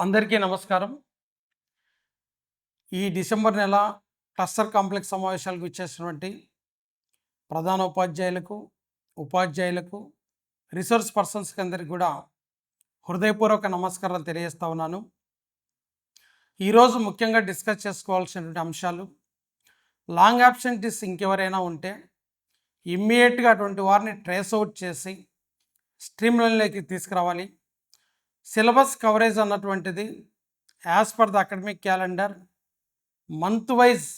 అందరికీ నమస్కారం. ఈ డిసెంబర్ నెల క్లస్టర్ కాంప్లెక్స్ సమావేశాలకు ఇచ్చేసినటువంటి ప్రధాన ఉపాధ్యాయులకు, రిసోర్స్ పర్సన్స్కి అందరికీ కూడా హృదయపూర్వక నమస్కారాలు తెలియజేస్తూ ఉన్నాను. ఈరోజు ముఖ్యంగా డిస్కస్ చేసుకోవాల్సినటువంటి అంశాలు, లాంగ్ యాబ్సెంటీస్ ఇంకెవరైనా ఉంటే ఇమ్మీడియట్గా అటువంటి వారిని ట్రేస్ అవుట్ చేసి స్ట్రీమ్ లైన్లోకి తీసుకురావాలి. సిలబస్ కవరేజ్ అన్నటువంటిది as per the academic calendar month wise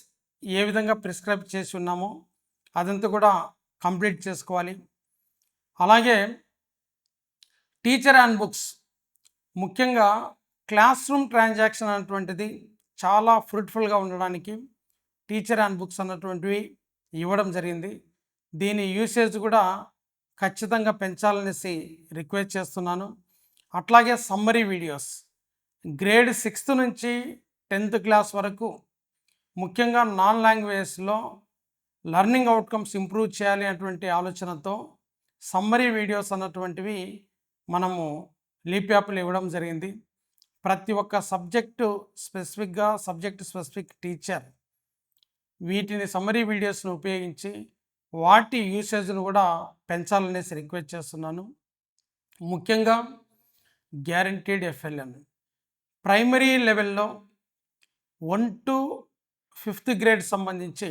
ఏ విధంగా ప్రిస్క్రైబ్ చేసి ఉన్నామో అదంతా కూడా కంప్లీట్ చేసుకోవాలి. అలాగే టీచర్ హ్యాండ్ బుక్స్, ముఖ్యంగా క్లాస్ రూమ్ ట్రాన్సాక్షన్ అన్నటువంటిది చాలా ఫ్రూట్ఫుల్గా ఉండడానికి టీచర్ హ్యాండ్ బుక్స్ అన్నటువంటివి ఇవ్వడం జరిగింది. దీని యూసేజ్ కూడా ఖచ్చితంగా పెంచాలనేసి రిక్వెస్ట్ చేస్తున్నాను. అట్లాగే సమ్మరీ వీడియోస్ గ్రేడ్ 6th నుంచి 10th క్లాస్ వరకు ముఖ్యంగా నాన్ లాంగ్వేజ్లో లర్నింగ్ అవుట్కమ్స్ ఇంప్రూవ్ చేయాలి అటువంటి ఆలోచనతో సమ్మరీ వీడియోస్ అన్నటువంటివి మనము లీప్ యాప్లో ఇవ్వడం జరిగింది. ప్రతి ఒక్క సబ్జెక్టు స్పెసిఫిక్ టీచర్ వీటిని సమ్మరీ వీడియోస్ను ఉపయోగించి వాటి యూసేజ్ను కూడా పెంచాలనేసి రిక్వెస్ట్ చేస్తున్నాను. ముఖ్యంగా గ్యారంటీడ్ ఎఫ్ఎల్ఎన్ ప్రైమరీ లెవెల్లో 1 to 5th గ్రేడ్ సంబంధించి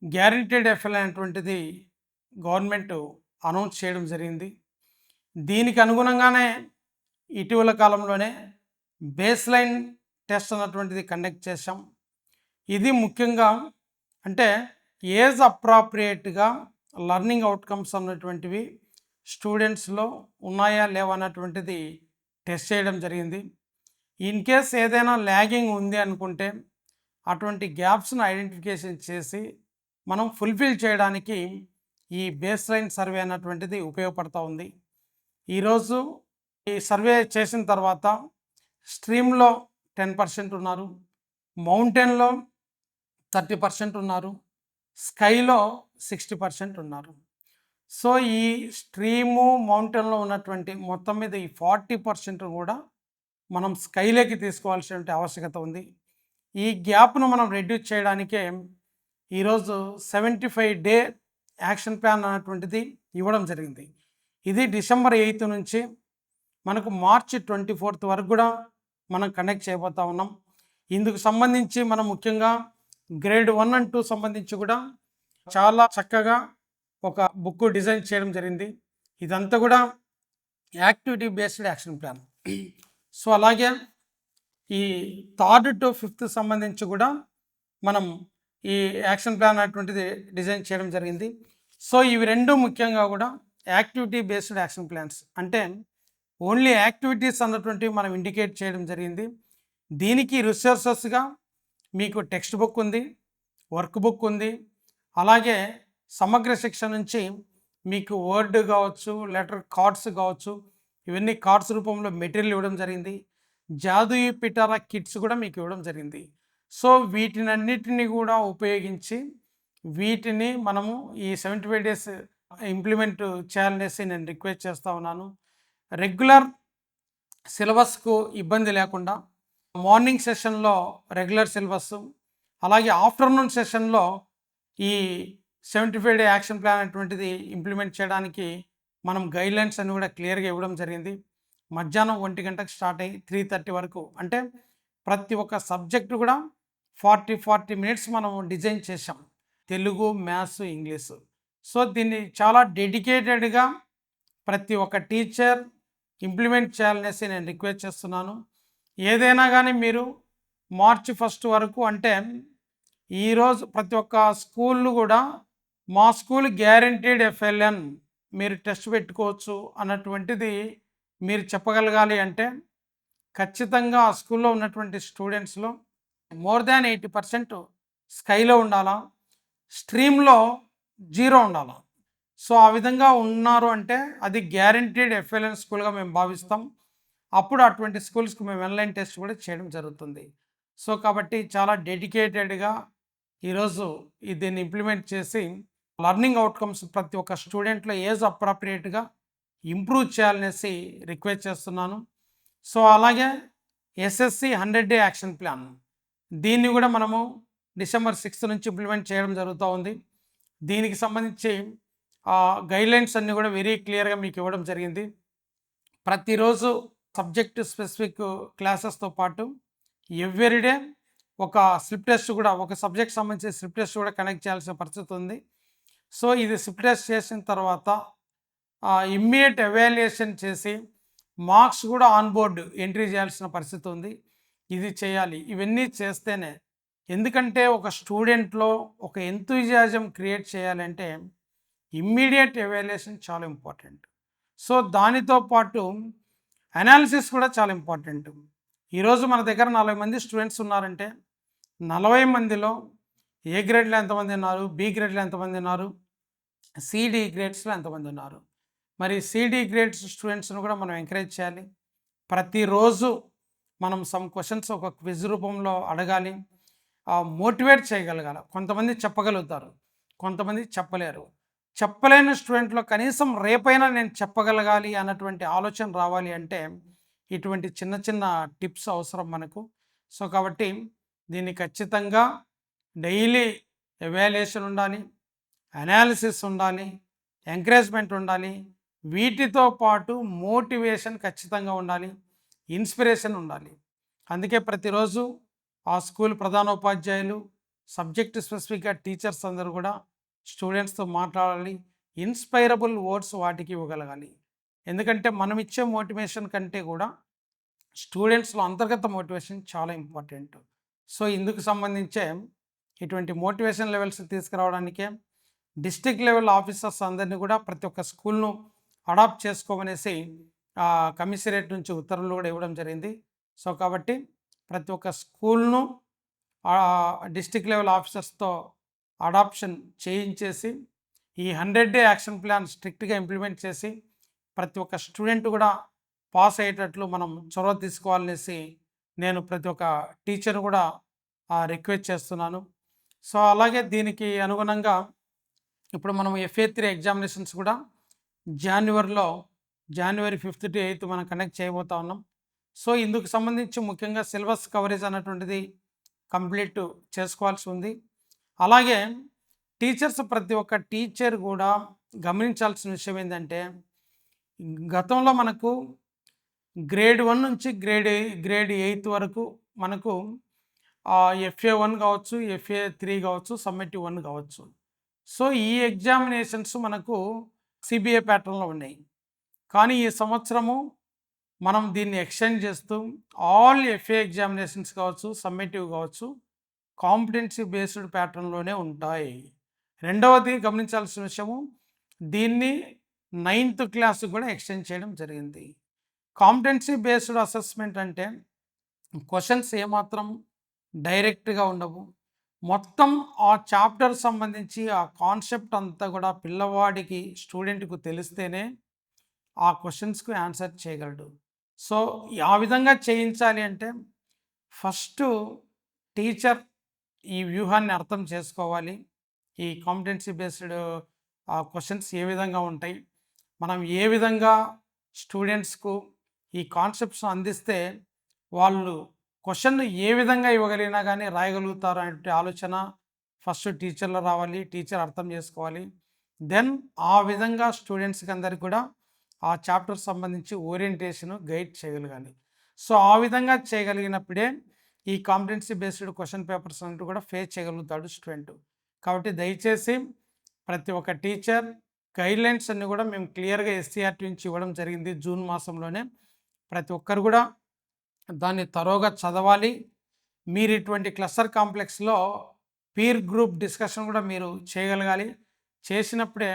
గ్యారంటీడ్ ఎఫ్ఎల్ఎన్ అనేటువంటిది గవర్నమెంట్ అనౌన్స్ చేయడం జరిగింది. దీనికి అనుగుణంగానే ఇటీవల కాలంలోనే బేస్ లైన్ టెస్ట్ అన్నటువంటిది కండక్ట్ చేశాం. ఇది ముఖ్యంగా అంటే ఏజ్ అప్రాప్రియేట్గా లర్నింగ్ అవుట్కమ్స్ అన్నటువంటివి స్టూడెంట్స్లో ఉన్నాయా లేవా అన్నటువంటిది టెస్ట్ చేయడం జరిగింది. ఇన్ కేస్ ఏదైనా ల్యాగింగ్ ఉంది అనుకుంటే అటువంటి గ్యాప్స్ను ఐడెంటిఫికేషన్ చేసి మనం ఫుల్ఫిల్ చేయడానికి ఈ బేస్ లైన్ సర్వే అన్నటువంటిది ఉపయోగపడుతూ ఉంది. ఈరోజు ఈ సర్వే చేసిన తర్వాత స్ట్రీమ్లో 10% ఉన్నారు, మౌంటైన్లో 30% ఉన్నారు, స్కైలో 60% ఉన్నారు. సో ఈ స్ట్రీము మౌంటైన్లో ఉన్నటువంటి మొత్తం మీద ఈ 40% కూడా మనం స్కైలోకి తీసుకోవాల్సిన ఆవశ్యకత ఉంది. ఈ గ్యాప్ను మనం రెడ్యూస్ చేయడానికే ఈరోజు 75 డే యాక్షన్ ప్లాన్ అన్నటువంటిది ఇవ్వడం జరిగింది. ఇది December 8th నుంచి మనకు March 24th వరకు కూడా మనం కండక్ట్ చేయబోతూ ఉన్నాం. ఇందుకు సంబంధించి మనం ముఖ్యంగా గ్రేడ్ 1 and 2 సంబంధించి కూడా చాలా చక్కగా ఒక బుక్ డిజైన్ చేయడం జరిగింది. ఇదంతా కూడా activity based action plan. So అలాగే ఈ 3rd to 5th సంబంధించి కూడా మనం ఈ యాక్షన్ ప్లాన్ అటువంటిది డిజైన్ చేయడం జరిగింది. సో ఇవి రెండు ముఖ్యంగా కూడా యాక్టివిటీ బేస్డ్ యాక్షన్ ప్లాన్స్, అంటే ఓన్లీ యాక్టివిటీస్ అన్నటువంటివి మనం ఇండికేట్ చేయడం జరిగింది. దీనికి రిసోర్సెస్గా మీకు టెక్స్ట్ బుక్ ఉంది, వర్క్ బుక్ ఉంది, అలాగే సమగ్ర శిక్ష నుంచి మీకు వర్డ్ కావచ్చు, లెటర్ కార్డ్స్ కావచ్చు, ఇవన్నీ కార్డ్స్ రూపంలో మెటీరియల్ ఇవ్వడం జరిగింది. జాదుయి పిటారా కిట్స్ కూడా మీకు ఇవ్వడం జరిగింది. సో వీటినన్నిటిని కూడా ఉపయోగించి వీటిని మనము ఈ 75 days ఇంప్లిమెంట్ చేయాలనేసి నేను రిక్వెస్ట్ చేస్తూ ఉన్నాను. రెగ్యులర్ సిలబస్కు ఇబ్బంది లేకుండా మార్నింగ్ సెషన్లో రెగ్యులర్ సిలబస్, అలాగే ఆఫ్టర్నూన్ సెషన్లో ఈ 75 day యాక్షన్ ప్లాన్ అటువంటిది ఇంప్లిమెంట్ చేయడానికి మనం గైడ్లైన్స్ అన్ని కూడా క్లియర్గా ఇవ్వడం జరిగింది. మధ్యాహ్నం 1 గంటకు స్టార్ట్ అయ్యి 3:30 వరకు, అంటే ప్రతి ఒక్క సబ్జెక్టు కూడా 40 minutes మనం డిజైన్ చేసాం, తెలుగు, మ్యాథ్స్, ఇంగ్లీషు. సో దీన్ని చాలా డెడికేటెడ్గా ప్రతి ఒక్క టీచర్ ఇంప్లిమెంట్ చేయాలనేసి నేను రిక్వెస్ట్ చేస్తున్నాను. ఏదైనా కానీ మీరు March 1st వరకు, అంటే ఈరోజు ప్రతి ఒక్క స్కూళ్ళు కూడా మా స్కూల్ గ్యారంటీడ్ ఎఫ్ఎల్ఎన్ మీరు టెస్ట్ పెట్టుకోవచ్చు అన్నటువంటిది మీరు చెప్పగలగాలి. అంటే ఖచ్చితంగా ఆ స్కూల్లో ఉన్నటువంటి స్టూడెంట్స్లో మోర్ దాన్ 80% స్కైలో ఉండాలా, స్ట్రీమ్లో 0 ఉండాలా. సో ఆ విధంగా ఉన్నారు అంటే అది గ్యారంటీడ్ ఎఫ్ఎల్ఎన్ స్కూల్గా మేము భావిస్తాం. అప్పుడు అటువంటి స్కూల్స్కి మేము ఆన్లైన్ టెస్ట్ కూడా చేయడం జరుగుతుంది. సో కాబట్టి చాలా డెడికేటెడ్గా ఈరోజు దీన్ని ఇంప్లిమెంట్ చేసి లర్నింగ్ అవుట్కమ్స్ ప్రతి ఒక్క స్టూడెంట్లో ఏజ్ అప్రాప్రియేట్గా ఇంప్రూవ్ చేయాలనేసి రిక్వెస్ట్ చేస్తున్నాను. సో అలాగే ఎస్ఎస్సి 100 డే యాక్షన్ ప్లాన్. దీన్ని కూడా మనము డిసెంబర్ 6 నుంచి ఇంప్లిమెంట్ చేయడం జరుగుతూ ఉంది. దీనికి సంబంధించి గైడ్లైన్స్ అన్నీ కూడా వెరీ క్లియర్గా మీకు ఇవ్వడం జరిగింది. ప్రతిరోజు సబ్జెక్ట్ స్పెసిఫిక్ క్లాసెస్తో పాటు ఎవ్రీడే ఒక స్లిప్ టెస్ట్ కూడా, ఒక సబ్జెక్ట్ సంబంధించి స్లిప్ టెస్ట్ కూడా కనెక్ట్ చేయాల్సిన పరిస్థితి ఉంది. సో ఇది స్లిప్ టెస్ట్ చేసిన తర్వాత ఇమ్మీడియట్ ఎవాల్యుయేషన్ చేసి మార్క్స్ కూడా ఆన్ బోర్డు ఎంట్రీ చేయాల్సిన పరిస్థితి ఉంది. ఇది చేయాలి. ఇవన్నీ చేస్తేనే, ఎందుకంటే ఒక స్టూడెంట్లో ఒక ఎంతూజియాజం క్రియేట్ చేయాలంటే ఇమ్మీడియట్ ఎవాల్యుయేషన్ చాలా ఇంపార్టెంట్. సో దానితో పాటు అనాలిసిస్ కూడా చాలా ఇంపార్టెంట్. ఈరోజు మన దగ్గర 40 మంది స్టూడెంట్స్ ఉన్నారంటే 40 మందిలో ఏ గ్రేడ్లో ఎంతమంది ఉన్నారు, బి గ్రేడ్లో ఎంతమంది ఉన్నారు, సిడి గ్రేడ్స్లో ఎంతమంది ఉన్నారు. మరి సిడి గ్రేడ్స్ స్టూడెంట్స్ను కూడా మనం ఎంకరేజ్ చేయాలి. ప్రతిరోజు మనం సమ్ క్వశ్చన్స్ ఒక క్విజ్ రూపంలో అడగాలి, మోటివేట్ చేయగలగాలి. కొంతమంది చెప్పగలుగుతారు, కొంతమంది చెప్పలేరు. చెప్పలేని స్టూడెంట్లో కనీసం రేపైనా నేను చెప్పగలగాలి అన్నటువంటి ఆలోచన రావాలి అంటే ఇటువంటి చిన్న చిన్న టిప్స్ అవసరం మనకు. సో కాబట్టి దీన్ని ఖచ్చితంగా డైలీ ఎవాల్యుయేషన్ ఉండాలి, అనాలిసిస్ ఉండాలి, ఎంకరేజ్మెంట్ ఉండాలి. వీటితో పాటు మోటివేషన్ ఖచ్చితంగా ఉండాలి, ఇన్స్పిరేషన్ ఉండాలి. అందుకే ప్రతిరోజు ఆ స్కూల్ ప్రధానోపాధ్యాయులు, సబ్జెక్ట్ స్పెసిఫిక్గా టీచర్స్ అందరూ కూడా స్టూడెంట్స్తో మాట్లాడాలి, ఇన్స్పైరబుల్ వర్డ్స్ వాటికి ఇవ్వగలగాలి. ఎందుకంటే మనం ఇచ్చే మోటివేషన్ కంటే కూడా స్టూడెంట్స్లో అంతర్గత మోటివేషన్ చాలా ఇంపార్టెంట్. సో ఇందుకు సంబంధించే ఇటువంటి మోటివేషన్ లెవెల్స్ తీసుకురావడానికే డిస్ట్రిక్ట్ లెవెల్ ఆఫీసర్స్ అందరినీ కూడా ప్రతి ఒక్క స్కూల్ను అడాప్ట్ చేసుకోమనేసి కమిషనరేట్ నుంచి ఉత్తర్వులు కూడా ఇవ్వడం జరిగింది. సో కాబట్టి ప్రతి ఒక్క స్కూల్ను డిస్ట్రిక్ట్ లెవెల్ ఆఫీసర్స్తో అడాప్షన్ చేయించేసి ఈ 100 డే యాక్షన్ ప్లాన్ స్ట్రిక్ట్గా ఇంప్లిమెంట్ చేసి ప్రతి ఒక్క స్టూడెంట్ కూడా పాస్ అయ్యేటట్లు మనం చొరవ తీసుకోవాలనేసి నేను ప్రతి ఒక్క టీచర్ కూడా రిక్వెస్ట్ చేస్తున్నాను. సో అలాగే దీనికి అనుగుణంగా ఇప్పుడు మనం FA3 ఎగ్జామినేషన్స్ కూడా జనవరి 5th to 8th మనం కండక్ట్ చేయబోతా ఉన్నాం. సో ఇందుకు సంబంధించి ముఖ్యంగా సిలబస్ కవరేజ్ అన్నటువంటిది కంప్లీట్ చేసుకోవాల్సి ఉంది. అలాగే టీచర్స్, ప్రతి ఒక్క టీచర్ కూడా గమనించాల్సిన విషయం ఏంటంటే, గతంలో మనకు గ్రేడ్ 1 నుంచి గ్రేడ్ 8 వరకు మనకు FA1 కావచ్చు, FA3 కావచ్చు, సమ్మేటివ్ 1 కావచ్చు. సో ఈ ఎగ్జామినేషన్స్ మనకు CBA ప్యాటర్న్లో ఉన్నాయి. కానీ ఈ సంవత్సరము మనం దీన్ని ఎక్స్టెండ్ చేస్తూ ఆల్ FA ఎగ్జామినేషన్స్ కావచ్చు, సమ్మేటివ్ కావచ్చు, కాంపిటెన్సీ బేస్డ్ ప్యాటర్న్లోనే ఉంటాయి. రెండవది గమనించాల్సిన విషయము, దీన్ని 9th క్లాస్ కూడా ఎక్స్టెండ్ చేయడం జరిగింది. కాంపిటెన్సీ బేస్డ్ అసెస్మెంట్ అంటే క్వశ్చన్స్ ఏమాత్రం డైరెక్ట్గా ఉండవు. మొత్తం ఆ చాప్టర్ సంబంధించి ఆ కాన్సెప్ట్ అంతా కూడా పిల్లవాడికి, స్టూడెంట్కు తెలిస్తేనే ఆ క్వశ్చన్స్కు ఆన్సర్ చేయగలడు. సో ఆ విధంగా చేయించాలి అంటే ఫస్ట్ టీచర్ ఈ వ్యూహాన్ని అర్థం చేసుకోవాలి. ఈ కాంపిటెన్సీ బేస్డ్ క్వశ్చన్స్ ఏ విధంగా ఉంటాయి, మనం ఏ విధంగా స్టూడెంట్స్కు ఈ కాన్సెప్ట్స్ అందిస్తే వాళ్ళు క్వశ్చన్ను ఏ విధంగా ఇవ్వగలిగినా కానీ రాయగలుగుతారు అనే ఆలోచన ఫస్ట్ టీచర్లో రావాలి. టీచర్ అర్థం చేసుకోవాలి. దెన్ ఆ విధంగా స్టూడెంట్స్కి అందరికి కూడా ఆ చాప్టర్ సంబంధించి ఓరియంటేషన్ గైడ్ చేయగలగాలి. సో ఆ విధంగా చేయగలిగినప్పుడే ఈ కాంపిటెన్సీ బేస్డ్ క్వశ్చన్ పేపర్స్ అంటూ కూడా ఫేస్ చేయగలుగుతాడు స్టూడెంట్. కాబట్టి దయచేసి ప్రతి ఒక్క టీచర్ గైడ్లైన్స్ అన్నీ కూడా మేము క్లియర్గా SCRT నుంచి ఇవ్వడం జరిగింది జూన్ మాసంలోనే. ప్రతి ఒక్కరు కూడా దాన్ని తరోగా చదవాలి. మీరు ఇటువంటి క్లస్టర్ కాంప్లెక్స్లో పీర్ గ్రూప్ డిస్కషన్ కూడా మీరు చేయగలగాలి. చేసినప్పుడే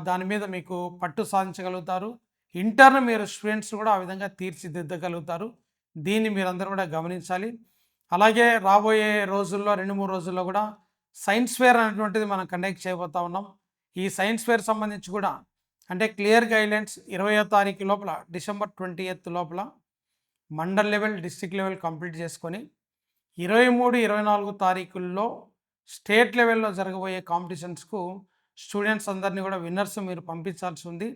దాని మీద మీకు పట్టు సాధించగలుగుతారు. ఇంటర్న్ మీరు స్టూడెంట్స్ కూడా ఆ విధంగా తీర్చిదిద్దగలుగుతారు. దీన్ని మీరందరూ కూడా గమనించాలి. అలాగే రాబోయే రోజుల్లో 2-3 రోజుల్లో కూడా సైన్స్ ఫేర్ అనేటువంటిది మనం కండక్ట్ చేయబోతా ఉన్నాం. ఈ సైన్స్ ఫేర్ సంబంధించి కూడా అంటే క్లియర్ గైడ్లైన్స్ 20వ తారీఖు లోపల, డిసెంబర్ 20th లోపల mandal level, district level complete చేసుకొని 23-24 తారీఖుల్లో స్టేట్ లెవెల్లో జరగబోయే కాంపిటీషన్స్కు స్టూడెంట్స్ అందరినీ కూడా విన్నర్స్ మీరు పంపించాల్సి ఉంది.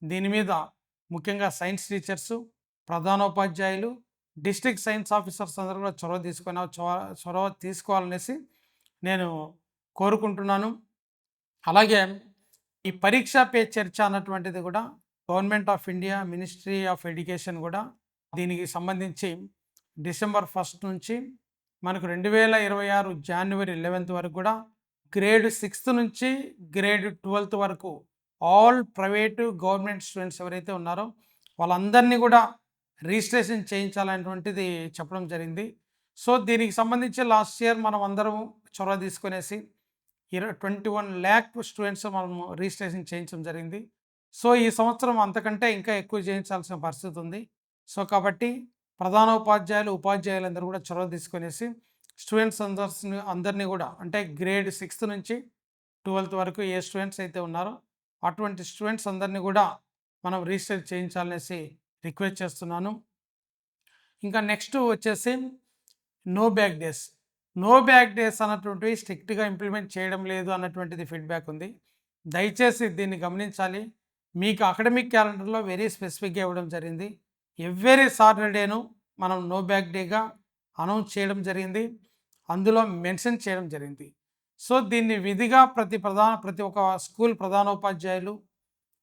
దీని మీద ముఖ్యంగా సైన్స్ టీచర్సు, ప్రధానోపాధ్యాయులు, డిస్ట్రిక్ట్ సైన్స్ ఆఫీసర్స్ అందరూ కూడా చొరవ తీసుకోవాలనేసి నేను కోరుకుంటున్నాను. అలాగే ఈ పరీక్ష పే చర్చ అన్నటువంటిది కూడా government of India, ministry of education కూడా దీనికి సంబంధించి డిసెంబర్ 1 నుంచి మనకు 2026 జనవరి 11 వరకు కూడా గ్రేడ్ 6 నుంచి గ్రేడ్ 12 వరకు ఆల్ ప్రైవేటు గవర్నమెంట్ స్టూడెంట్స్ ఎవరైతే ఉన్నారో వాళ్ళందరినీ కూడా రిజిస్ట్రేషన్ చేయించాలనేటువంటిది చెప్పడం జరిగింది. సో దీనికి సంబంధించి లాస్ట్ ఇయర్ మనం అందరం చొరవ తీసుకునేసి 21 lakh స్టూడెంట్స్ మనము రిజిస్ట్రేషన్ చేయించడం జరిగింది. సో ఈ సంవత్సరం అంతకంటే ఇంకా ఎక్కువ చేయించాల్సిన పరిస్థితి ఉంది. సో కాబట్టి ప్రధానోపాధ్యాయులు, ఉపాధ్యాయులందరూ కూడా చొరవ తీసుకునేసి స్టూడెంట్స్ అందరినీ కూడా అంటే గ్రేడ్ 6 నుంచి 12th వరకు ఏ స్టూడెంట్స్ అయితే ఉన్నారో అటువంటి స్టూడెంట్స్ అందరినీ కూడా మనం రిజిస్టర్ చేయించాలనేసి రిక్వెస్ట్ చేస్తున్నాను. ఇంకా నెక్స్ట్ వచ్చేసి నో బ్యాక్ డేస్ అన్నటువంటివి స్ట్రిక్ట్గా ఇంప్లిమెంట్ చేయడం లేదు అన్నటువంటిది ఫీడ్బ్యాక్ ఉంది. దయచేసి దీన్ని గమనించాలి. మీకు అకాడమిక్ క్యాలెండర్లో వెరీ స్పెసిఫిక్గా ఇవ్వడం జరిగింది. ఎవ్రీ సాటర్డేను మనం నో బ్యాక్ డేగా అనౌన్స్ చేయడం జరిగింది, అందులో మెన్షన్ చేయడం జరిగింది. సో దీన్ని విధిగా ప్రతి ఒక్క స్కూల్ ప్రధానోపాధ్యాయులు,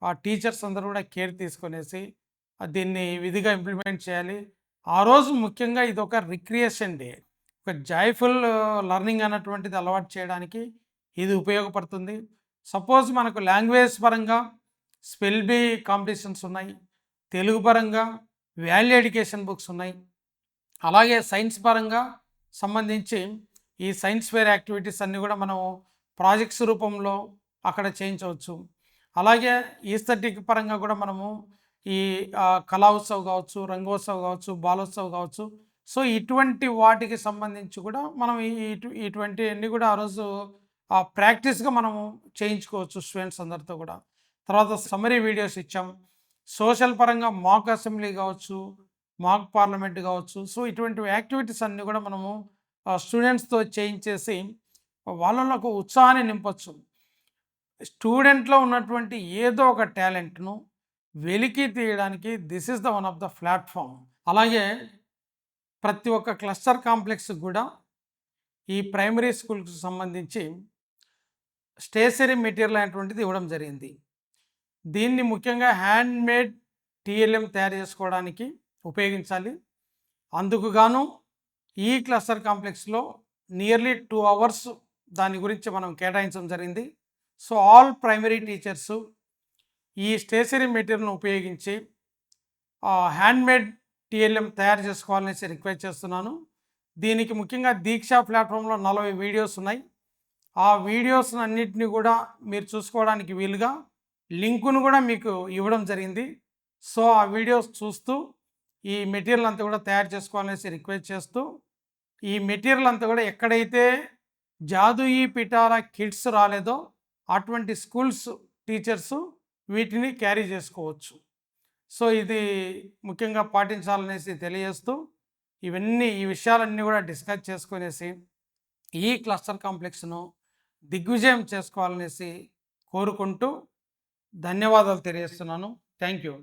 ఆ టీచర్స్ అందరూ కూడా కేర్ తీసుకునేసి దీన్ని విధిగా ఇంప్లిమెంట్ చేయాలి. ఆ రోజు ముఖ్యంగా ఇది ఒక రిక్రియేషన్ డే, ఒక జాయ్ఫుల్ లెర్నింగ్ అన్నటువంటిది అలవాటు చేయడానికి ఇది ఉపయోగపడుతుంది. సపోజ్ మనకు లాంగ్వేజ్ పరంగా స్పెల్ బీ కాంపిటీషన్స్ ఉన్నాయి, తెలుగు పరంగా వాల్యూ ఎడ్యుకేషన్ బుక్స్ ఉన్నాయి, అలాగే సైన్స్ పరంగా సంబంధించి ఈ సైన్స్ ఫేర్ యాక్టివిటీస్ అన్నీ కూడా మనం ప్రాజెక్ట్స్ రూపంలో అక్కడ చేయించవచ్చు. అలాగే ఈస్థెటిక్ పరంగా కూడా మనము ఈ కళా ఉత్సవ్ కావచ్చు, రంగోత్సవ్ కావచ్చు, బాలోత్సవ్ కావచ్చు. సో ఇటువంటి వాటికి సంబంధించి కూడా మనం ఇటువంటి అన్నీ కూడా ఆ రోజు ప్రాక్టీస్గా మనము చేయించుకోవచ్చు స్టూడెంట్స్ అందరితో కూడా. తర్వాత సమరీ వీడియోస్ ఇచ్చాం. సోషల్ పరంగా మాక్ అసెంబ్లీ కావచ్చు, మాక్ పార్లమెంట్ కావచ్చు. సో ఇటువంటి యాక్టివిటీస్ అన్నీ కూడా మనము స్టూడెంట్స్తో చేయించేసి వాళ్ళలో ఒక ఉత్సాహాన్ని నింపచ్చు. స్టూడెంట్లో ఉన్నటువంటి ఏదో ఒక టాలెంట్ను వెలికి తీయడానికి this is the one of the platform. అలాగే ప్రతి ఒక్క క్లస్టర్ కాంప్లెక్స్ కూడా ఈ ప్రైమరీ స్కూల్కి సంబంధించి స్టేషనరీ మెటీరియల్ అనేటువంటిది ఇవ్వడం జరిగింది. దీన్ని ముఖ్యంగా హ్యాండ్మేడ్ టీఎల్ఎం తయారు చేసుకోవడానికి ఉపయోగించాలి. అందుకు గాను ఈ క్లస్టర్ కాంప్లెక్స్లో నియర్లీ 2 hours దాని గురించి మనం కేటాయించడం జరిగింది. సో ఆల్ ప్రైమరీ టీచర్సు ఈ స్టేషనరీ మెటీరియల్ను ఉపయోగించి హ్యాండ్మేడ్ టీఎల్ఎం తయారు చేసుకోవాలనేసి రిక్వెస్ట్ చేస్తున్నాను. దీనికి ముఖ్యంగా దీక్ష ప్లాట్ఫామ్లో 40 వీడియోస్ ఉన్నాయి. ఆ వీడియోస్ అన్నిటిని కూడా మీరు చూసుకోవడానికి వీలుగా లింకును కూడా మీకు ఇవ్వడం జరిగింది. సో ఆ వీడియోస్ చూస్తూ ఈ మెటీరియల్ అంతా కూడా తయారు చేసుకోవాలనేసి రిక్వెస్ట్ చేస్తూ, ఈ మెటీరియల్ అంతా కూడా ఎక్కడైతే జాదూయి పిటారా కిడ్స్ రాలేదో అటువంటి స్కూల్స్ టీచర్సు వీటిని క్యారీ చేసుకోవచ్చు. సో ఇది ముఖ్యంగా పాటించాలనేసి తెలియజేస్తూ ఈ విషయాలన్నీ కూడా డిస్కస్ చేసుకునేసి ఈ క్లస్టర్ కాంప్లెక్స్ను దిగ్విజయం చేసుకోవాలనేసి కోరుకుంటూ ధన్యవాదాలు తెలియజేస్తున్నాను. Thank you.